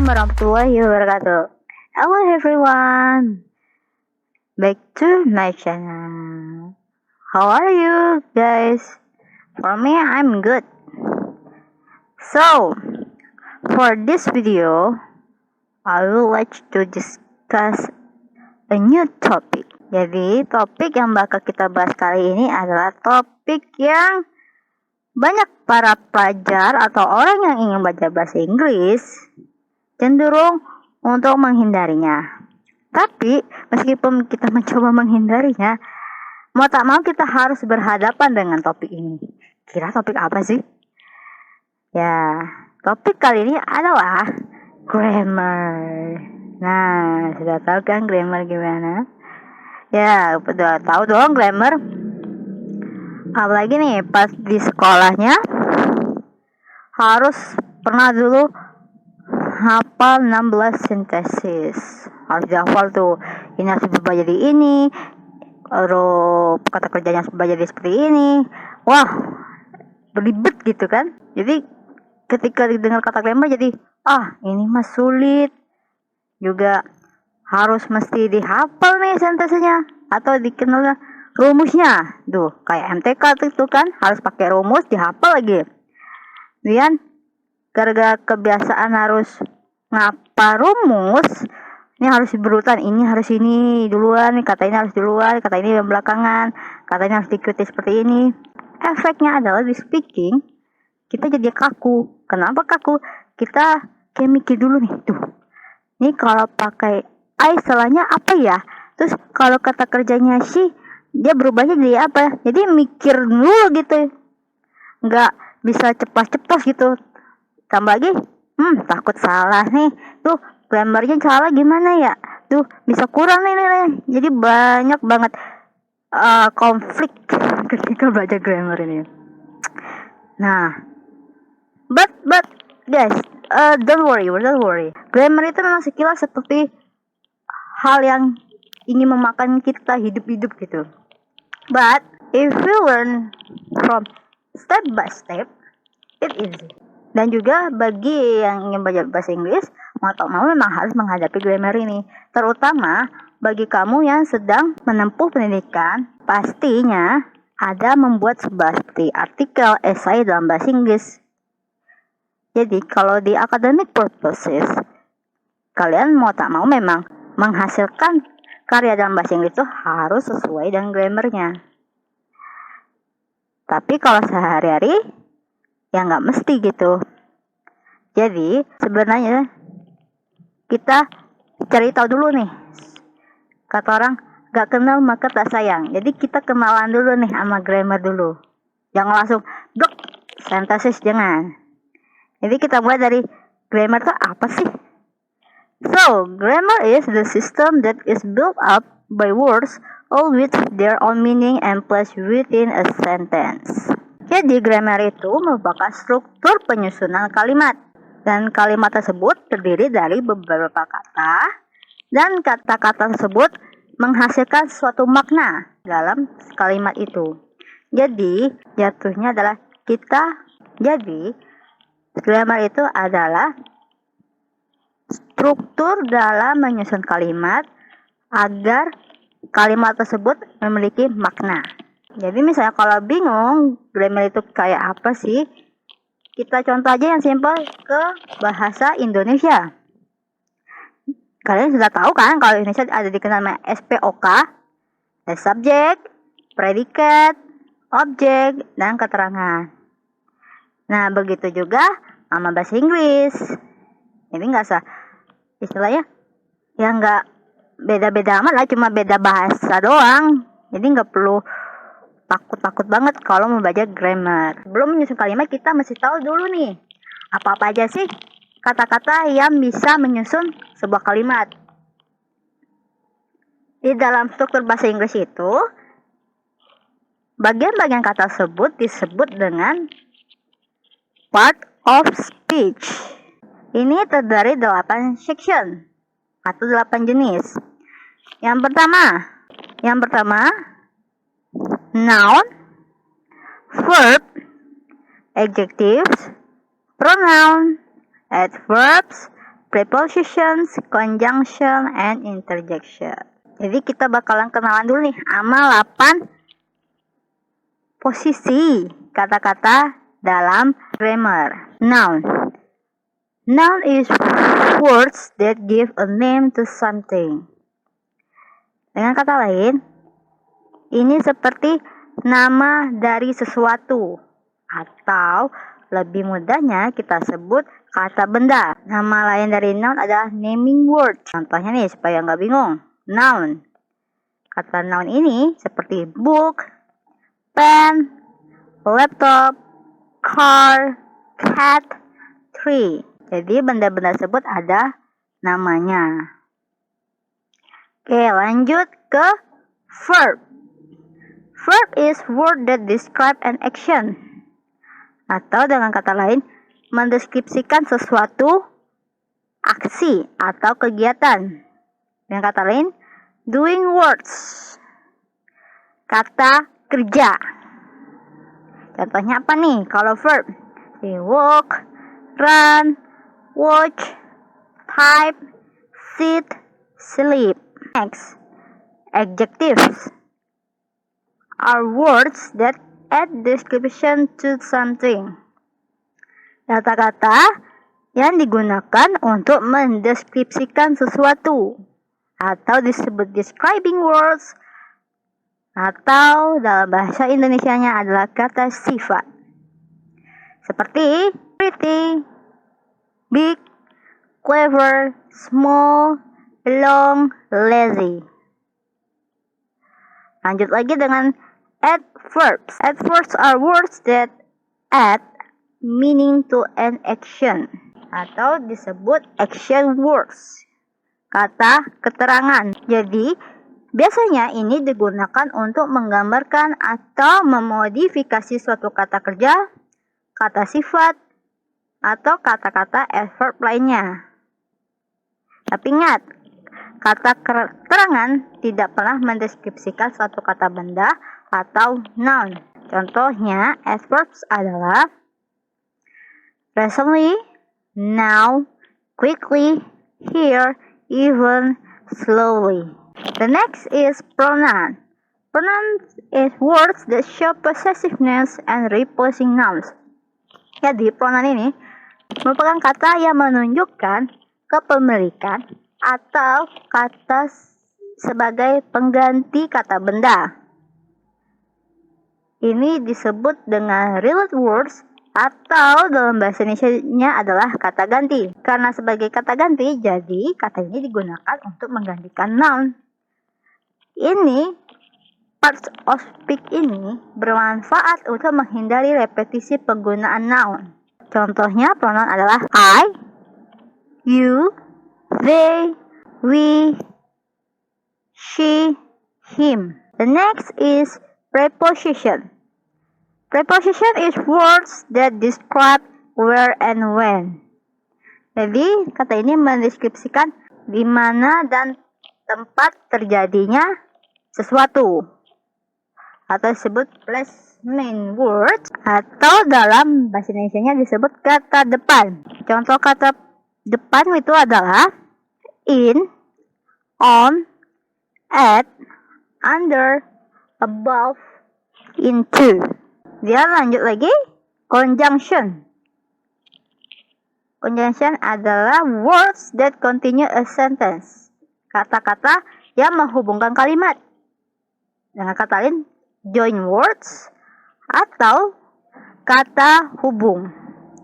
Assalamualaikum warahmatullahi wabarakatuh. Hello everyone, back to my channel. How are you guys? For me, I'm good. So, for this video, I would like to discuss a new topic. Jadi, topik yang bakal kita bahas kali ini adalah topik yang banyak para pelajar atau orang yang ingin belajar bahasa Inggris cenderung untuk menghindarinya. Tapi, meskipun kita mencoba menghindarinya, mau tak mau kita harus berhadapan dengan topik ini. Kira topik apa sih? Ya, topik kali ini adalah grammar. Nah, sudah tahu kan grammar gimana? Ya, udah tahu dong grammar. Apalagi nih, pas di sekolahnya harus pernah dulu hafal 16 sintesis. Harus dihafal tuh. Ini harus berubah jadi ini. Lalu kata kerjanya harus berubah jadi seperti ini. Wah, beribet gitu kan. Jadi ketika didengar kata grammar jadi, ini mah sulit. Juga harus mesti dihafal nih sintesisnya. Atau dikenal rumusnya. Tuh, kayak MTK itu kan. Harus pakai rumus, dihafal lagi. Kemudian gara-gara kebiasaan harus ngapa rumus, ini harus berurutan, ini harus ini duluan, kata ini harus duluan, kata ini belakangan, kata ini harus diikuti seperti ini. Efeknya adalah di speaking kita jadi kaku. Kenapa kaku? Kita kayak mikir dulu nih, tuh ini kalau pakai I setelahnya apa ya, terus kalau kata kerjanya she, dia berubahnya jadi apa, jadi mikir dulu gitu, nggak bisa cepat-cepat gitu. Tambah lagi, takut salah nih. Tuh, grammarnya salah gimana ya? Tuh, bisa kurang nih. Jadi banyak banget konflik ketika belajar grammar ini. Nah, but guys, don't worry. Grammar itu memang sekilas seperti hal yang ingin memakan kita hidup-hidup gitu. But if we learn from step by step, it easy. Dan juga bagi yang ingin belajar bahasa Inggris, mau tak mau memang harus menghadapi grammar ini. Terutama bagi kamu yang sedang menempuh pendidikan, pastinya ada membuat sebuah seperti artikel, esai dalam bahasa Inggris. Jadi kalau di academic purposes, kalian mau tak mau memang menghasilkan karya dalam bahasa Inggris itu harus sesuai dengan grammarnya. Tapi kalau sehari-hari, ya nggak mesti gitu. Jadi sebenarnya kita cari tahu dulu nih. Kata orang, gak kenal maka tak sayang. Jadi kita kenalan dulu nih sama grammar dulu. Jangan langsung blok sintesis, jangan. Jadi kita mulai dari grammar itu apa sih? So, grammar is the system that is built up by words, all with their own meaning and placed within a sentence. Jadi grammar itu merupakan struktur penyusunan kalimat. Dan kalimat tersebut terdiri dari beberapa kata. Dan kata-kata tersebut menghasilkan suatu makna dalam kalimat itu. Jadi jatuhnya adalah Jadi grammar itu adalah struktur dalam menyusun kalimat agar kalimat tersebut memiliki makna. Jadi misalnya kalau bingung grammar itu kayak apa sih, kita contoh aja yang simpel ke bahasa Indonesia. Kalian sudah tahu kan kalau Indonesia ada dikenal nama SPOK, subjek, predikat, objek, dan keterangan. Nah begitu juga sama bahasa Inggris. Jadi nggak usah istilahnya ya nggak beda-beda amat lah, cuma beda bahasa doang. Jadi nggak perlu takut banget kalau mau belajar grammar. Sebelum menyusun kalimat kita mesti tahu dulu nih apa-apa aja sih kata-kata yang bisa menyusun sebuah kalimat. Di dalam struktur bahasa Inggris itu bagian-bagian kata tersebut disebut dengan part of speech. Ini terdiri 8 section atau 8 jenis. Yang pertama noun, verb, adjectives, pronoun, adverbs, prepositions, conjunction, and interjection. Jadi kita bakalan kenalan dulu nih sama 8 posisi kata-kata dalam grammar. Noun. Noun is words that give a name to something. Dengan kata lain, ini seperti nama dari sesuatu, atau lebih mudahnya kita sebut kata benda. Nama lain dari noun adalah naming word. Contohnya nih supaya nggak bingung. Noun. Kata noun ini seperti book, pen, laptop, car, cat, tree. Jadi benda-benda tersebut ada namanya. Oke, lanjut ke verb. Verb is word that describe an action. Atau dengan kata lain, mendeskripsikan sesuatu aksi atau kegiatan. Dengan kata lain, doing words. Kata kerja. Contohnya apa nih kalau verb? Walk, run, watch, type, sit, sleep. Next, adjectives are words that add description to something. Kata-kata yang digunakan untuk mendeskripsikan sesuatu atau disebut describing words, atau dalam bahasa Indonesianya adalah kata sifat. Seperti pretty, big, clever, small, long, lazy. Lanjut lagi dengan adverbs. Adverbs are words that add meaning to an action, atau disebut action words. Kata keterangan. Jadi, biasanya ini digunakan untuk menggambarkan atau memodifikasi suatu kata kerja, kata sifat, atau kata-kata adverb lainnya. Tapi ingat, kata keterangan tidak pernah mendeskripsikan suatu kata benda atau noun. Contohnya, adverbs adalah recently, now, quickly, here, even, slowly. The next is pronoun. Pronouns is words that show possessiveness and reposing nouns. Jadi, pronoun ini merupakan kata yang menunjukkan kepemilikan atau kata sebagai pengganti kata benda. Ini disebut dengan related words, atau dalam bahasa Indonesia-nya adalah kata ganti. Karena sebagai kata ganti, jadi kata ini digunakan untuk menggantikan noun. Ini, parts of speak ini bermanfaat untuk menghindari repetisi penggunaan noun. Contohnya pronoun adalah I, you, they, we, she, him. The next is preposition. Preposition is words that describe where and when. Jadi, kata ini mendeskripsikan di mana dan tempat terjadinya sesuatu. Atau disebut placement words, atau dalam bahasa Indonesianya disebut kata depan. Contoh kata depan itu adalah in, on, at, under, above, into. Dia lanjut lagi, conjunction. Conjunction adalah words that continue a sentence. Kata-kata yang menghubungkan kalimat. Dengan kata lain, join words atau kata hubung.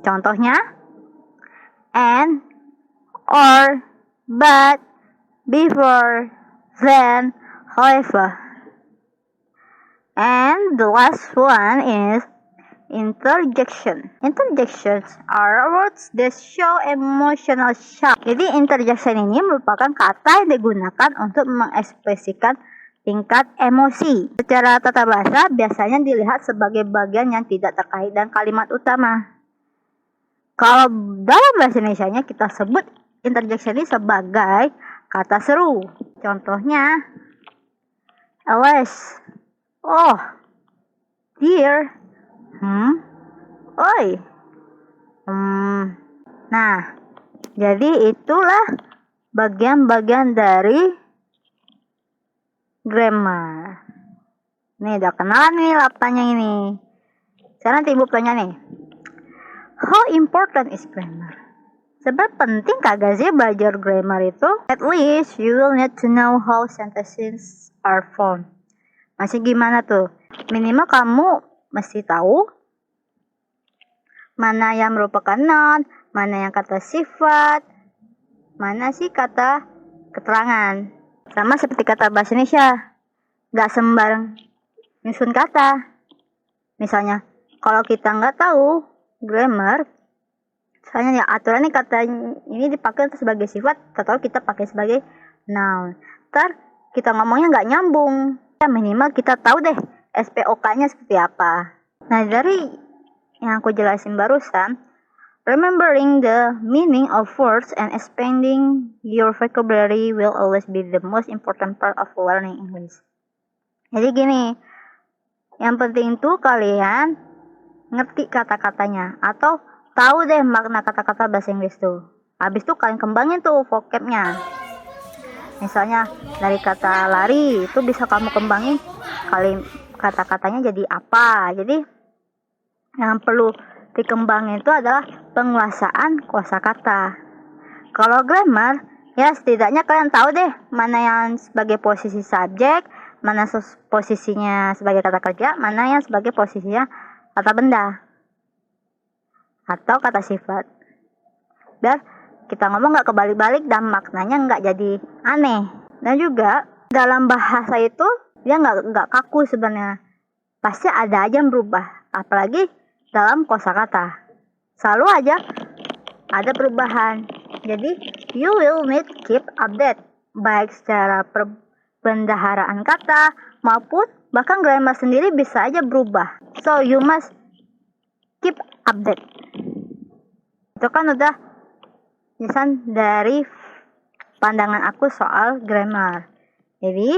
Contohnya, and, or, but, before, then, however. And the last one is interjection. Interjections are words that show emotional shock. Jadi interjection ini merupakan kata yang digunakan untuk mengekspresikan tingkat emosi. Secara tata bahasa biasanya dilihat sebagai bagian yang tidak terkait dengan kalimat utama. Kalau dalam bahasa Indonesianya kita sebut interjection ini sebagai kata seru. Contohnya, Alice, oh, dear, oi, nah, Jadi itulah bagian-bagian dari grammar. Nih udah kenalan nih 8-nya ini. Sekarang nanti ibu tanya nih, how important is grammar? Sebab penting kagak sih belajar grammar itu? At least you will need to know how sentences are formed. Masih gimana tuh? Minimal kamu mesti tahu mana yang merupakan noun, mana yang kata sifat, mana sih kata keterangan. Sama seperti kata bahasa Indonesia, gak sembarang nyusun kata. Misalnya, kalau kita nggak tahu grammar, misalnya ya aturan nih kata ini dipakai sebagai sifat, atau kita pakai sebagai noun. Ntar kita ngomongnya nggak nyambung. Ya minimal kita tahu deh SPOK-nya seperti apa. Nah dari yang aku jelasin barusan, remembering the meaning of words and expanding your vocabulary will always be the most important part of learning English. Jadi gini, yang penting tuh kalian ngerti kata-katanya atau tahu deh makna kata-kata bahasa Inggris tuh. Habis itu kalian kembangin tuh vocabnya. Misalnya dari kata lari itu bisa kamu kembangin kata-katanya jadi apa. Jadi yang perlu dikembangin itu adalah penguasaan kosakata. Kalau grammar ya setidaknya kalian tahu deh mana yang sebagai posisi subjek, mana posisinya sebagai kata kerja, mana yang sebagai posisinya kata benda atau kata sifat. Biar kita ngomong nggak kebalik-balik dan maknanya nggak jadi aneh. Dan juga dalam bahasa itu dia nggak kaku sebenarnya. Pasti ada aja yang berubah. Apalagi dalam kosakata. Selalu aja ada perubahan. Jadi you will need keep update baik secara perbendaharaan kata maupun bahkan grammar sendiri bisa aja berubah. So you must keep update. Itu kan udah jelasan dari pandangan aku soal grammar. Jadi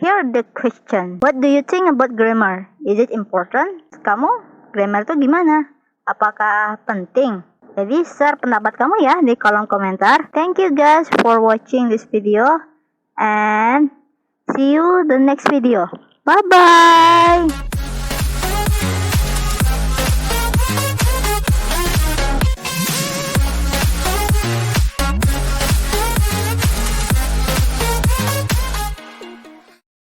here the question. What do you think about grammar? Is it important? Kamu grammar itu gimana? Apakah penting? Jadi share pendapat kamu ya di kolom komentar. Thank you guys for watching this video and see you the next video. Bye bye.